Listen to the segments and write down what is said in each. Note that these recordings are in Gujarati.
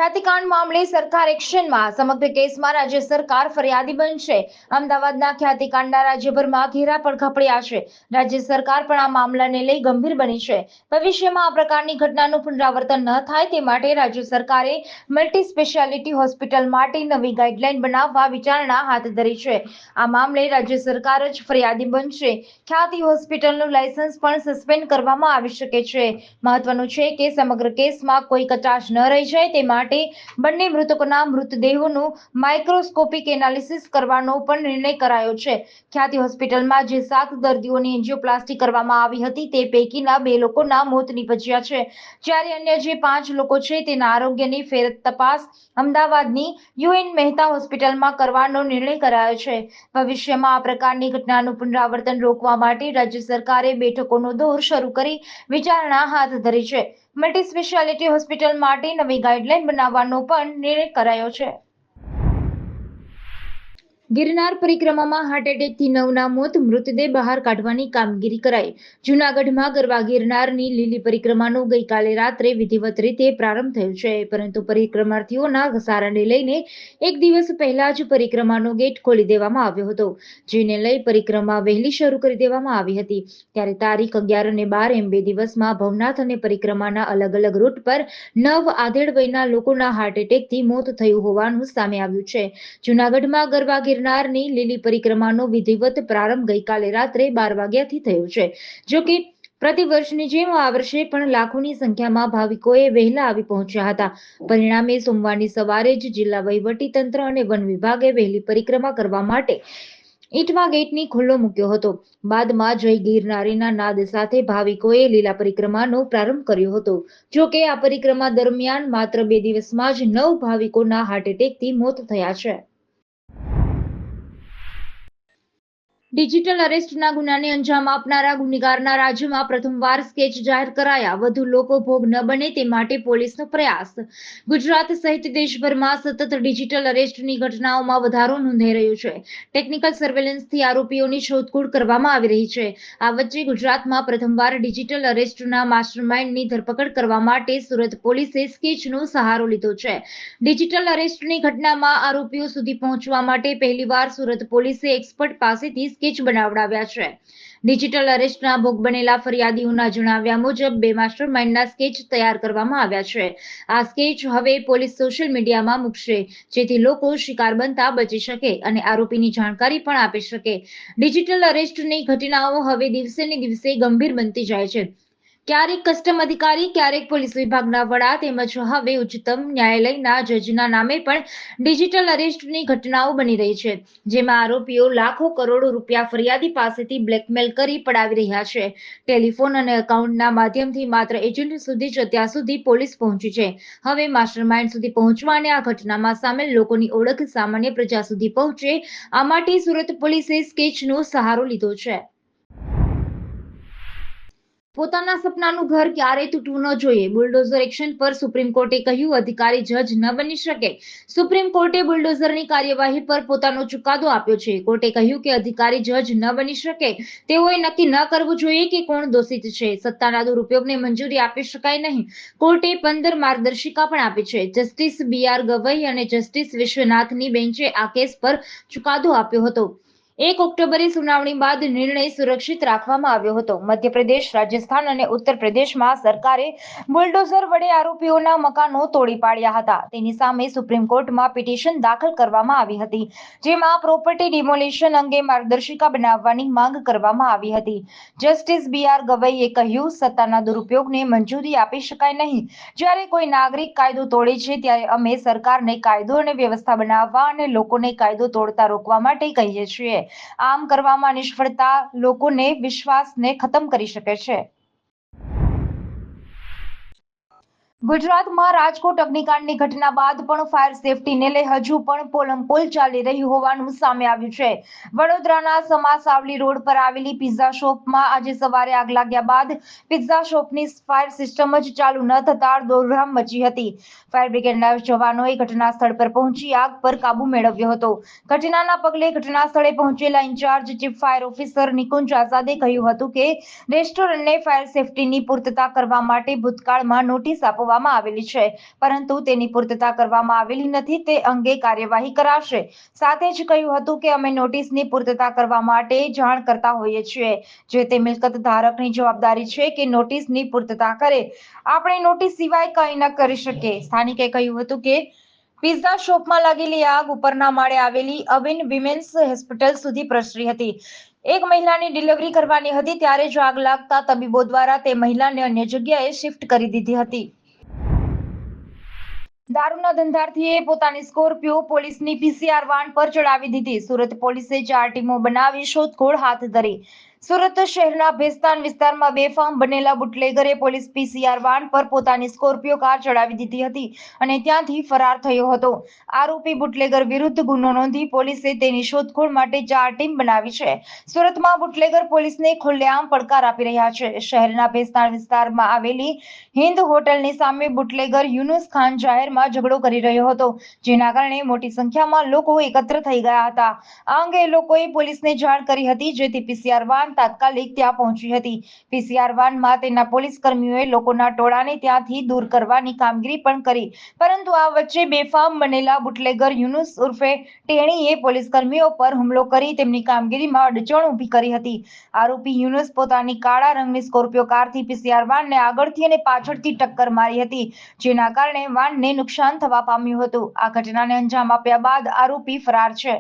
ખ્યાતિકાંડ મામલે સરકાર એક્શનમાં, સમગ્ર કેસમાં રાજ્ય સરકાર ફરિયાદી બનશે. અમદાવાદના ખ્યાતિકાંડના રાજ્યભરમાં ઘેરા પડઘા પડ્યા છે. રાજ્ય સરકાર પણ આ મામલાને લઈ ગંભીર બની છે. ભવિષ્યમાં આ પ્રકારની ઘટનાનું પુનરાવર્તન ન થાય તે માટે રાજ્ય સરકારે મલ્ટી સ્પેશિયાલિટી હોસ્પિટલ માટે નવી ગાઈડલાઈન બનાવવા વિચારણા હાથ ધરી છે. આ મામલે રાજ્ય સરકાર જ ફરિયાદી બનશે. ખ્યાતિ હોસ્પિટલનું લાયસન્સ પણ સસ્પેન્ડ કરવામાં આવી શકે છે. મહત્વનું છે કે સમગ્ર કેસમાં કોઈ કચાશ ન રહી જાય તે માટે બંને મૃતકોના મૃતદેહોનું માઇક્રોસ્કોપિક એનાલિસિસ કરવાનો પણ નિર્ણય કરાયો છે. ખ્યાતિ હોસ્પિટલમાં જે 7 દર્દીઓની એન્જિયોપ્લાસ્ટી કરવામાં આવી હતી તે પૈકીના 2 લોકોના મોત નીપજ્યા છે, જ્યારે અન્ય જે 5 લોકો છે તેના આરોગ્યની ફેરત તપાસ અમદાવાદની યુએન મહેતા હોસ્પિટલમાં કરવાનો નિર્ણય કરાયો છે. ભવિષ્યમાં આ પ્રકારની ઘટનાનું પુનરાવર્તન રોકવા માટે રાજ્ય સરકારે બેઠકોનો દોર શરૂ કરી વિચારણા હાથ ધરી છે. મલ્ટી સ્પેશિયાલિટી હોસ્પિટલ માટે નવી ગાઈડલાઈન બનાવવાનો પણ નિર્ણય કરાયો છે. ગિરનાર પરિક્રમામાં હાર્ટ એટેકથી 9ના મોત, મૃતદેહ બહાર કાઢવાની કામગીરી કરાઈ. જૂનાગઢમાં ગરવા ગિરનારની લીલી પરિક્રમાનો ગઈકાલે રાત્રે વિધિવત રીતે પ્રારંભ થયો છે, પરંતુ પરિક્રમાર્થીઓના ઘસારાને લઈને એક દિવસ પહેલા જ પરિક્રમાનો ગેટ ખોલી દેવામાં આવ્યો હતો, જેને લઈ પરિક્રમા વહેલી શરૂ કરી દેવામાં આવી હતી. ત્યારે તારીખ 11 અને 12 એમ 2 દિવસમાં ભવનાથ અને પરિક્રમાના અલગ અલગ રૂટ પર 9 આધેડ વયના લોકોના હાર્ટ એટેકથી મોત થયું હોવાનું સામે આવ્યું છે. જૂનાગઢમાં ગરવા ગિરનારની લીલી પરિક્રમાનો વિધિવત પ્રારંભ ગઈકાલે રાત્રે 12 વાગ્યાથી થયો છે. જોકે પ્રતિવર્ષની જેમ આ વર્ષે પણ લાખોની સંખ્યામાં ભાવિકોએ વહેલા આવી પહોંચ્યા હતા. પરિણામે સોમવારની સવારે જ જિલ્લા વહીવટી તંત્ર અને વન વિભાગે વહેલી પરિક્રમા કરવા માટે ઈટવા ગેટની ખુલ્લો મૂક્યો હતો. બાદમાં જય ગિરનારીના નાદ સાથે ભાવિકોએ લીલા પરિક્રમાનો પ્રારંભ કર્યો હતો. જોકે આ પરિક્રમા દરમિયાન માત્ર 2 દિવસમાં જ 9 ભાવિકોના હાર્ટ એટેકથી મોત થયા છે. ડિજિટલ અરેસ્ટના ગુનાને અંજામ આપનારા ગુનેગારના રાજ્યમાં પ્રથમવાર સ્કેચ જાહેર કરાયા. વધુ લોકો ભોગ ન બને તે માટે પોલીસનો પ્રયાસ. ગુજરાત સહિત દેશભરમાં સતત ડિજિટલ અરેસ્ટની ઘટનાઓમાં વધારો નોંધાઈ રહ્યો છે. ટેકનિકલ સર્વેલન્સથી આરોપીઓની શોધખોળ કરવામાં આવી રહી છે. આ વચ્ચે ગુજરાતમાં પ્રથમવાર ડિજિટલ અરેસ્ટના માસ્ટરમાઇન્ડની ધરપકડ કરવા માટે સુરત પોલીસે સ્કેચનો સહારો લીધો છે. ડિજિટલ અરેસ્ટની ઘટનામાં આરોપીઓ સુધી પહોંચવા માટે પહેલીવાર સુરત પોલીસે એક્સપર્ટ પાસેથી સ્કેચ બનાવડાવ્યા છે. ડિજિટલ અરેસ્ટના ભોગ બનેલા ફરિયાદીઓના જણાવ્યા મુજબ 2 માસ્ટરમાઇન્ડના સ્કેચ તૈયાર કરવામાં આવ્યા છે. આ સ્કેચ હવે પોલીસ સોશિયલ મીડિયામાં મૂકશે, જેથી લોકો શિકાર બનતા બચી શકે અને આરોપીની જાણકારી પણ આપી શકે. ડિજિટલ અરેસ્ટની ઘટનાઓ હવે દિવસે ને દિવસે ગંભીર બનતી જાય છે. ક્યારેક કસ્ટમ અધિકારી, ક્યારેક પોલીસ વિભાગના વડા તેમજ હવે ઉચ્ચતમ ન્યાયાલયના જજના નામે પણ ડિજિટલ અરેસ્ટની ઘટનાઓ બની રહી છે, જેમાં આરોપીઓ લાખો કરોડો રૂપિયા ફરિયાદી પાસેથી બ્લેકમેલ કરી પડાવી રહ્યા છે. ટેલિફોન અને એકાઉન્ટના માધ્યમથી માત્ર એજન્ટ સુધી જ અત્યાર સુધી પોલીસ પહોંચી છે. હવે માસ્ટરમાઇન્ડ સુધી પહોંચવા અને આ ઘટનામાં સામેલ લોકોની ઓળખ સામાન્ય પ્રજા સુધી પહોંચે, આ માટે સુરત પોલીસે સ્કેચનો સહારો લીધો છે. પોતાના સપનાનું ઘર ક્યારેય તૂટવું ન જોઈએ. બુલડોઝર એક્શન પર સુપ્રીમ કોર્ટે કહ્યું, અધિકારી જજ ન બની શકે. સુપ્રીમ કોર્ટે બુલડોઝરની કાર્યવાહી પર પોતાનો ચુકાદો આપ્યો છે. કોર્ટે કહ્યું કે અધિકારી જજ ન બની શકે. તેઓએ નક્કી ન કરવું જોઈએ કે કોણ દોષિત છે. સત્તાના દુરુપયોગને મંજૂરી આપી શકાય નહીં. કોર્ટે 15 માર્ગદર્શિકા પણ આપી છે. જસ્ટિસ BR ગવઈ અને જસ્ટિસ વિશ્વનાથની બેન્ચે આ કેસ પર ચુકાદો આપ્યો હતો. 1 ઓક્ટોબરે સુનાવણી બાદ નિર્ણય સુરક્ષિત રાખવામાં આવ્યો હતો. મધ્યપ્રદેશ, રાજસ્થાન અને ઉત્તર પ્રદેશમાં સરકારે બુલડોઝર વડે આરોપીઓના મકાનો તોડી પાડ્યા હતા. તેની સામે સુપ્રીમ કોર્ટમાં પિટિશન દાખલ કરવામાં આવી હતી, જેમાં પ્રોપર્ટી ડિમોલિશન અંગે માર્ગદર્શિકા બનાવવાની માંગ કરવામાં આવી હતી. જસ્ટિસ BR ગવઈએ કહ્યું, સત્તાના દુરુપયોગને મંજૂરી આપી શકાય નહીં. જ્યારે કોઈ નાગરિક કાયદો તોડે છે ત્યારે અમે સરકારને કાયદો અને વ્યવસ્થા બનાવવા અને લોકોને કાયદો તોડતા રોકવા માટે કહીએ છીએ. આમ કરવામાં નિષ્ફળતા લોકોને વિશ્વાસને ખતમ કરી શકે છે. ગુજરાતમાં રાજકોટ અગ્નિકાંડની ઘટના બાદ પણ ફાયર સેફટીને લઈ હજુ પણ પોલમપોલ ચાલી રહ્યું હોવાનું સામે આવ્યું છે. વડોદરાના સમાસાવલી રોડ પર આવેલી પિઝા શોપમાં આજે સવારે આગ લાગ્યા બાદ પિઝા શોપની ફાયર સિસ્ટમ જ ચાલુ ન થતાં દોડધામ મચી હતી. ફાયર બ્રિગેડના જવાનોએ ઘટના સ્થળ પર પહોંચી આગ પર કાબુ મેળવ્યો હતો. ઘટનાના પગલે ઘટના સ્થળે પહોંચેલા incharge chief fire officer Nikunj આઝાદે કહ્યું હતું કે રેસ્ટોરન્ટને ફાયર સેફટીની પૂર્તતા કરવા માટે ભૂતકાળમાં નોટિસ આપવા આપવામાં આવેલી છે, પરંતુ તેની પૂર્તતા કરવામાં આવેલી નથી. તે અંગે કાર્યવાહી કરાશે. સાથે જ કહ્યું હતું કે અમે નોટિસની પૂર્તતા કરવા માટે જાણ કરતા હોઈએ છીએ. જે તે મિલકત ધારકની જવાબદારી છે કે નોટિસની પૂર્તતા કરે. આપણે નોટિસ સિવાય કંઈ ન કરી શકીએ. સ્થાનિકે કહ્યું હતું કે પિઝા શોપમાં લાગેલી આગ ઉપરના માળે આવેલી અવિન વિમેન્સ હોસ્પિટલ સુધી પ્રસરી હતી. એક મહિલાની ડિલિવરી કરવાની હતી ત્યારે જ આગ લાગતા તબીબો દ્વારા તે મહિલાને અન્ય જગ્યાએ શિફ્ટ કરી દીધી હતી. દારૂના ધંધાર્થીએ પોતાની સ્કોર્પિયો પોલીસની પીસીઆર વાન પર ચડાવી દીધી. સુરત પોલીસે 4 ટીમો બનાવી શોધખોળ હાથ ધરી. સુરત શહેરના ભેસ્તાન વિસ્તારમાં બેફામ બનેલા બુટલેગરે પોલીસ પીસીઆર વાન પર પોતાની સ્કોર્પિયો કાર ચડાવી દીધી હતી અને ત્યાંથી ફરાર થયો હતો. આરોપી બુટલેગર વિરુદ્ધ ગુનો નોંધી પોલીસે તેની શોધખોળ માટે 4 ટીમ બનાવી છે. સુરતમાં બુટલેગર પોલીસને ખુલ્લેઆમ પડકાર આપી રહ્યા છે. શહેરના ભેસ્તાન વિસ્તારમાં આવેલી હિન્દ હોટલની સામે બુટલેગર યુનુસ ખાન જાહેરમાં ઝઘડો કરી રહ્યો હતો, જેના કારણે મોટી સંખ્યામાં લોકો એકત્ર થઈ ગયા હતા. આ અંગે લોકોએ પોલીસને જાણ કરી હતી, જેથી પીસીઆર વાન તાત્કાલિક ત્યાં પહોંચી હતી. પીસીઆર વાનમાં તેના પોલીસ કર્મીઓએ લોકોના ટોળાને ત્યાંથી દૂર કરવાની કામગીરી પણ કરી, પરંતુ આ વચ્ચે બેફામ બનેલા બુટલેગર યુનુસ ઉર્ફે ટેણીએ પોલીસ કર્મીઓ પર હુમલો કરી તેમની કામગીરીમાં અડચણ ઊભી કરી હતી. આરોપી યુનુસ પોતાની કાળા રંગની સ્કોર્પિયો કારથી પીસીઆર વાનને આગળથી અને પાછળથી ટક્કર મારી હતી, જેના કારણે વાનને નુકસાન થવા પામ્યું હતું. આ ઘટનાને અંજામ આપ્યા બાદ આરોપી ફરાર છે.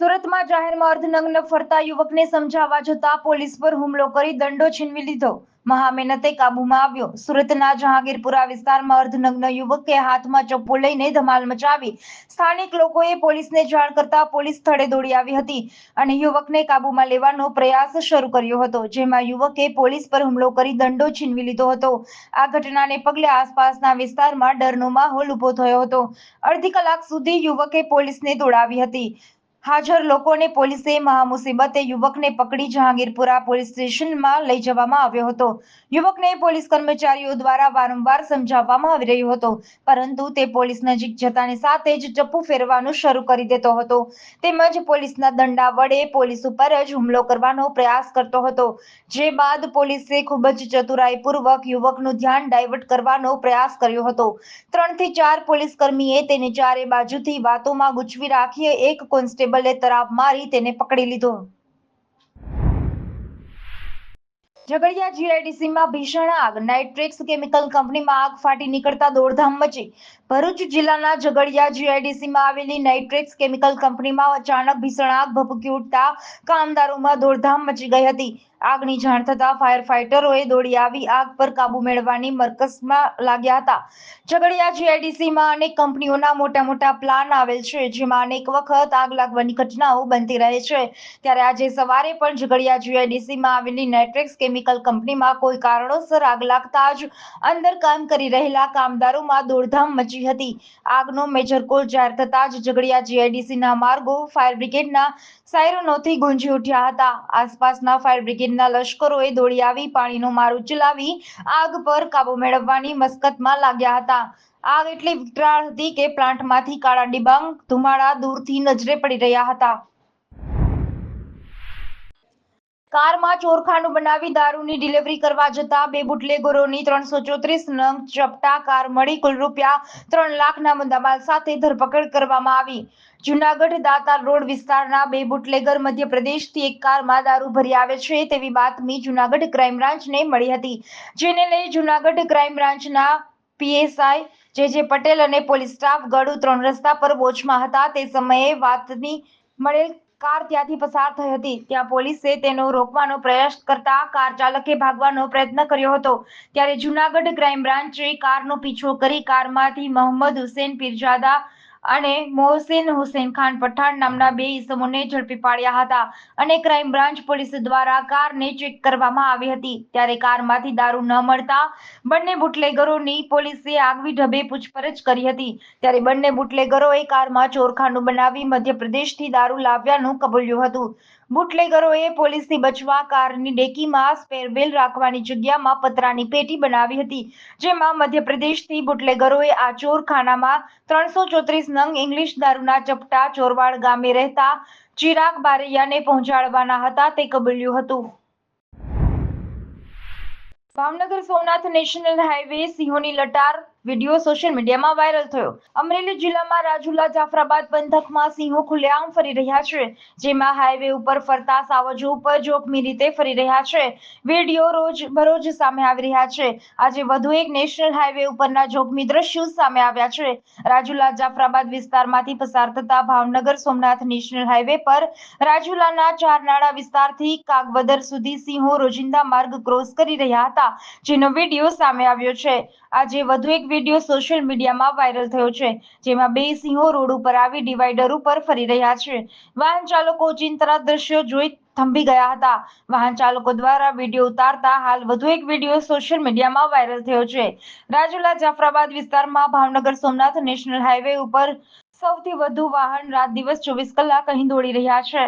સુરતમાં જાહેરમાં અર્ધનગ્ન ફરતા યુવકને સમજાવવા જતાં પોલીસ પર હુમલો કરી દંડો છીનવી લીધો. મહામહેનતે કાબૂમાં આવ્યો. સુરતના જહાંગીરપુરા વિસ્તારમાં અર્ધનગ્ન યુવકે હાથમાં ચપ્પુ લઈને ધમાલ મચાવી. સ્થાનિક લોકોએ પોલીસને જાણ કરતા પોલીસ સ્થળે દોડી આવી હતી અને યુવકને કાબૂમાં લેવાનો પ્રયાસ શરૂ કર્યો હતો, જેમાં યુવકે પોલીસ પર હુમલો કરી દંડો છીનવી લીધો હતો. આ ઘટનાને પગલે આસપાસના વિસ્તારમાં ડરનો માહોલ ઊભો થયો હતો. અડધી કલાક સુધી યુવકે પોલીસને દોડાવી હતી. હાજર લોકોને પોલીસે મહામુસીબતે યુવકને પકડી જહાંગીરપુરા પોલીસ સ્ટેશનમાં લઈ જવામાં આવ્યો હતો. યુવકને પોલીસ કર્મચારીઓ દ્વારા વારંવાર સમજાવવામાં આવી રહ્યો હતો, પરંતુ તે પોલીસ નજીક જતાની સાથે જ ચપ્પુ ફેરવાનું શરૂ કરી દેતો હતો, તેમજ પોલીસના દંડા વડે પોલીસ ઉપર જ હુમલો કરવાનો પ્રયાસ કરતો હતો. જે બાદ પોલીસે ખૂબ જ ચતુરાઈપૂર્વક યુવકનું ધ્યાન ડાયવર્ટ કરવાનો પ્રયાસ કર્યો હતો. 3 થી 4 પોલીસ કર્મીએ તેને ચારે બાજુથી વાતોમાં ગૂંચવી રાખી એક કોન્સ્ટેબલે તરાપ મારી તેને પકડી લીધો. ઝઘડિયા જીઆઈડીસીમાં ભીષણ આગ. નાઇટ્રેક્સ કેમિકલ કંપનીમાં આગ ફાટી નીકળતા દોડધામ મચી. ભરૂચ જિલ્લાના ઝઘડિયા જીઆઈડીસીમાં આવેલી નાઇટ્રેક્સ કેમિકલ કંપનીમાં અચાનક ભીષણ આગ ભભૂકી ઉઠતા કામદારોમાં દોડધામ મચી ગઈ હતી. આગની જાણ થતાં ફાયર ફાઇટરોએ દોડી આવી આગ પર કાબૂ મેળવવાની મરકસમાં લાગ્યા હતા. ઝઘડિયા જીઆઈડીસીમાં અનેક કંપનીઓના મોટા પ્લાન આવેલ છે, જેમાં અનેક વખત આગ લાગવાની ઘટનાઓ બનતી રહે છે. ત્યારે આજે સવારે પણ ઝઘડિયા જીઆઈડીસીમાં આવેલી નાઇટ્રેક્સ કેમિકલ કંપનીમાં કોઈ કારણોસર આગ લાગતા જ અંદર કામ કરી રહેલા કામદારોમાં દોડધામ મચી હતી. આગનો મેજર કોલ જાહેર થતાં જ ઝઘડિયા જીઆઈડીસીના માર્ગો ફાયર બ્રિગેડના સાયરનોથી ગુંજી ઉઠ્યા હતા. આસપાસના ફાયર બ્રિગેડના લશ્કરોએ દોડી આવી પાણીનો મારો ચલાવી આગ પર કાબૂ મેળવવાની મશક્કતમાં લાગ્યા હતા. આગ એટલી વિકરાળ હતી કે પ્લાન્ટમાંથી કાળા ડિબાંગ ધુમાડા દૂરથી નજરે પડી રહ્યા હતા. કારમાં ચોરખાનું બનાવી દારૂની ડિલિવરી કરવા જતા 2 બુટલેગરોની 334 નંગ ચપટા કાર મળી કુલ ₹3 લાખના મુદ્દામાલ સાથે ધરપકડ કરવામાં આવી. જૂનાગઢ દાતાર રોડ વિસ્તારના 2 બુટલેગર મધ્યપ્રદેશથી એક કારમાં દારૂ ભરી આવે છે તેવી બાતમી જૂનાગઢ ક્રાઇમ બ્રાન્ચને મળી હતી, જેને લઈ જૂનાગઢ ક્રાઇમ બ્રાન્ચના પીએસઆઈ જે પટેલ અને પોલીસ સ્ટાફ ગળુ 3 રસ્તા પર વોચમાં હતા. તે સમયે બાતમી મળેલ કાર ત્યાંથી પસાર થઈ હતી. ત્યાં પોલીસે તેને રોકવાનો પ્રયાસ કરતા કાર ચાલકે ભાગવાનો પ્રયત્ન કર્યો હતો. ત્યારે જૂનાગઢ ક્રાઇમ બ્રાન્ચે કારનો પીછો કરી કારમાંથી મોહમ્મદ હુસેન પીરજાદા અને મોહસિન હુસેન ખાન પઠાણ નામના 2 ઈસમોને ઝડપી પાડ્યા હતા અને ક્રાઇમ બ્રાન્ચ પોલીસ દ્વારા કારને ચેક કરવામાં આવી હતી. ત્યારે કારમાંથી દારૂ ન મળતા બંને બુટલેગરોની પોલીસે આગવી ઢબે પૂછપરછ કરી હતી. ત્યારે બંને બુટલેગરોએ કારમાં ચોરખાનું બનાવી મધ્યપ્રદેશથી દારૂ લાવ્યાનું કબૂલ્યું હતું. બુટલેગરોએ પોલીસથી બચવા કારની ડેકીમાં સ્પેરવેલ રાખવાની જગ્યામાં પતરાની પેટી બનાવી હતી, જેમાં મધ્યપ્રદેશથી બુટલેગરોએ આ ચોરખાનામાં 334 નંગ ઇંગ્લિશ દારૂના ચપટા ચોરવાડ ગામે રહેતા ચિરાગ બારૈયાને પહોંચાડવાના હતા તે કબૂલ્યું હતું. ભાવનગર સોમનાથ નેશનલ હાઈવે સિંહોની લટાર વિડીયો સોશિયલ મીડિયામાં વાયરલ થયો. અમરેલી જિલ્લામાં રાજુલા જાફરાબાદ પંથકમાં સિંહો ખુલ્લેઆમ ફરી રહ્યા છે, જેમાં હાઈવે ઉપર ફરતા સાવજો ઉપર જોખમી રીતે ફરી રહ્યા છે. વિડીયો રોજબરોજ સામે આવી રહ્યા છે. આજે વધુ એક નેશનલ હાઈવે ઉપરના જોખમી દ્રશ્યો સામે આવ્યા છે. રાજુલા જાફરાબાદ વિસ્તારમાંથી પસાર થતા ભાવનગર સોમનાથ નેશનલ હાઈવે પર રાજુલાના ચારનાળા વિસ્તારથી કાગવદર સુધી સિંહો રોજિંદા માર્ગ ક્રોસ કરી રહ્યા હતા, જેનો વિડીયો સામે આવ્યો છે. આજે વધુ એક વિડીયો સોશિયલ મીડિયામાં વાયરલ થયો છે, જેમાં બે સિંહો રોડ ઉપર આવી ડિવાઈડર ઉપર ફરી રહ્યા છે. વાહન ચાલકો ચિંતાના દ્રશ્યો જોઈ થંભી ગયા હતા. વાહન ચાલકો દ્વારા વિડીયો ઉતારતા હાલ વધુ એક વિડીયો સોશિયલ મીડિયામાં વાયરલ થયો છે. રાજુલા જાફરાબાદ વિસ્તારમાં ભાવનગર સોમનાથ નેશનલ હાઈવે ઉપર સૌથી વધુ વાહન રાત દિવસ 24 કલાક અહીં દોડી રહ્યા છે.